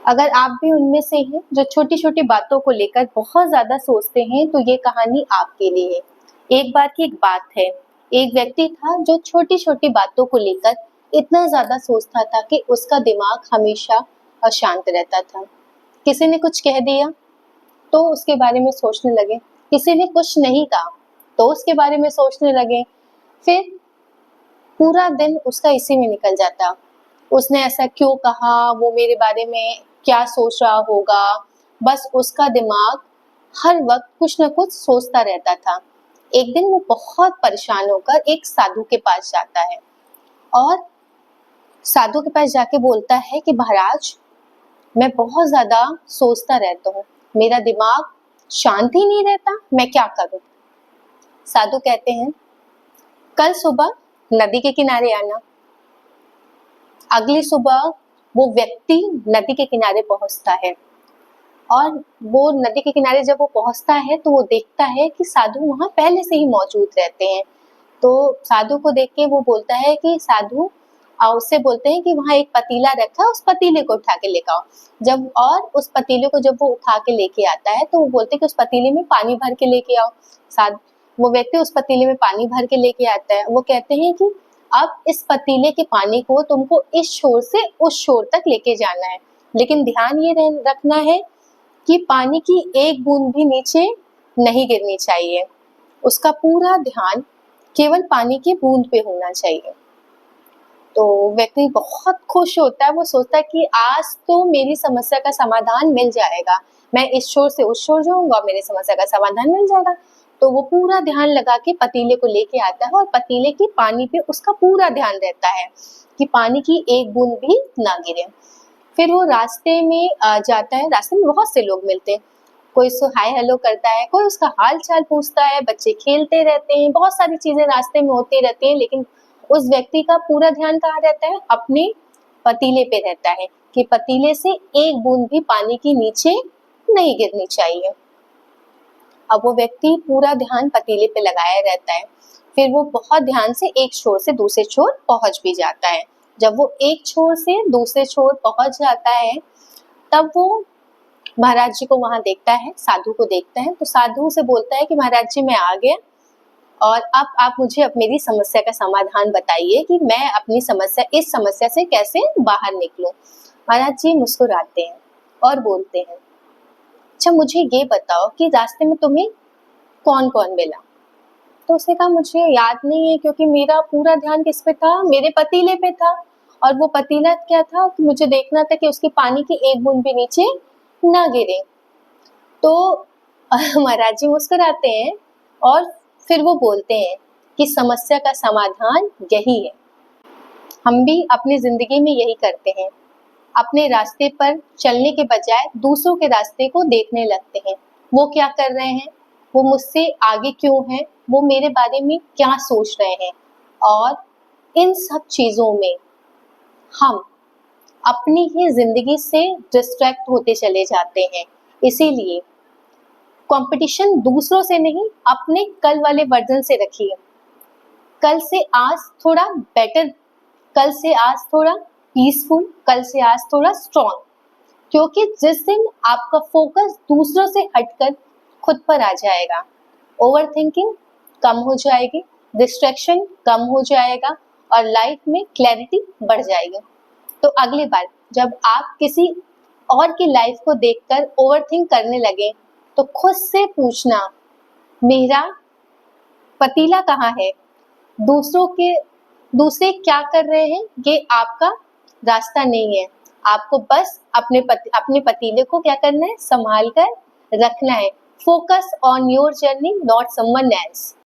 अगर आप भी उनमें से हैं जो छोटी छोटी बातों को लेकर बहुत ज्यादा सोचते हैं तो ये कहानी आपके लिए है। एक बार की एक बात है, एक व्यक्ति था जो छोटी छोटी बातों को लेकर इतना ज्यादा सोचता था कि उसका दिमाग हमेशा अशांत रहता था। किसी ने कुछ कह दिया तो उसके बारे में सोचने लगे, किसी ने कुछ नहीं कहा तो उसके बारे में सोचने लगे। फिर पूरा दिन उसका इसी में निकल जाता, उसने ऐसा क्यों कहा, वो मेरे बारे में क्या सोच रहा होगा। बस उसका दिमाग हर वक्त कुछ न कुछ सोचता रहता था। एक दिन वो बहुत परेशान होकर एक साधु के पास जाता है और साधु के पास जाके बोलता है कि महाराज, मैं बहुत ज्यादा सोचता रहता हूँ, मेरा दिमाग शांत ही नहीं रहता, मैं क्या करूँ। साधु कहते हैं कल सुबह नदी के किनारे आना। अगली सुबह वो व्यक्ति नदी के किनारे पहुंचता है और वो नदी के किनारे जब वो पहुंचता है तो वो देखता है कि साधु वहां पहले से ही मौजूद रहते हैं। तो साधु को देख के वो बोलता है कि साधु, उससे बोलते हैं कि वहां एक पतीला रखा है, उस पतीले को उठा के लेकर आओ। जब और उस पतीले को जब वो उठा के लेके आता है तो वो बोलते हैं कि उस पतीले में पानी भर के लेके आओ। वो व्यक्ति उस पतीले में पानी भर के लेके आता है। वो कहते हैं कि अब इस पतीले के पानी को तुमको इस छोर से उस छोर तक लेके जाना है, लेकिन ध्यान ये रखना है कि पानी की एक बूंद भी नीचे नहीं गिरनी चाहिए। उसका पूरा ध्यान केवल पानी की बूंद पे होना चाहिए। तो व्यक्ति बहुत खुश होता है, वो सोचता है कि आज तो मेरी समस्या का समाधान मिल जाएगा, मैं इस छोर से उस छोर जाऊंगा, मेरी समस्या का समाधान मिल जाएगा। तो वो पूरा ध्यान लगा के पतीले को लेके आता है और पतीले की पानी पे उसका पूरा ध्यान रहता है कि पानी की एक बूंद भी ना गिरे। फिर वो रास्ते में जाता है, रास्ते में बहुत से लोग मिलते हैं, कोई उसको हाय हेलो करता है, कोई उसका हाल चाल पूछता है, बच्चे खेलते रहते हैं, बहुत सारी चीजें रास्ते में होती रहती हैं। लेकिन उस व्यक्ति का पूरा ध्यान कहाँ रहता है, अपने पतीले पे रहता है कि पतीले से एक बूंद भी पानी की नीचे नहीं गिरनी चाहिए। अब वो व्यक्ति पूरा ध्यान पतीले पे लगाया रहता है। फिर वो बहुत ध्यान से एक छोर से दूसरे छोर पहुंच भी जाता है। जब वो एक छोर से दूसरे छोर पहुंच जाता है तब वो महाराज जी को वहां देखता है, साधु को देखता है। तो साधु से बोलता है कि महाराज जी, मैं आ गया और अब आप मुझे अब मेरी समस्या का समाधान बताइए कि मैं अपनी इस समस्या से कैसे बाहर निकलूं। महाराज जी मुस्कुराते हैं और बोलते हैं, अच्छा मुझे ये बताओ कि रास्ते में तुम्हें कौन कौन मिला। तो उसने कहा मुझे याद नहीं है, क्योंकि मेरा पूरा ध्यान किस पे था, मेरे पतीले पे था। और वो पतीला क्या था कि मुझे देखना था कि उसकी पानी की एक बूंद भी नीचे ना गिरे। तो महाराज जी मुस्कुराते हैं और फिर वो बोलते हैं कि समस्या का समाधान यही है। हम भी अपनी जिंदगी में यही करते हैं, अपने रास्ते पर चलने के बजाय दूसरों के रास्ते को देखने लगते हैं। वो क्या कर रहे हैं, वो मुझसे आगे क्यों हैं, वो मेरे बारे में क्या सोच रहे हैं, और इन सब चीजों में हम अपनी ही जिंदगी से डिस्ट्रैक्ट होते चले जाते हैं। इसीलिए कंपटीशन दूसरों से नहीं, अपने कल वाले वर्जन से रखिए। कल से आज थोड़ा बेटर, कल से आज थोड़ा पीसफुल, कल से आज थोड़ा स्ट्रॉन्ग। क्योंकि जिस दिन आपका फोकस दूसरों से हटकर खुद पर आ जाएगा, ओवर थिंकिंग कम हो जाएगी, डिस्ट्रैक्शन कम हो जाएगा और लाइफ में क्लैरिटी बढ़ जाएगी। तो अगली बार जब आप किसी और की लाइफ को देखकर ओवरथिंक करने लगे तो खुद से पूछना, मेरा पतीला कहाँ है, दूसरे क्या कर रहे हैं, ये आपका रास्ता नहीं है। आपको बस अपने पतीले को क्या करना है, संभाल कर रखना है। Focus on your journey, not someone else.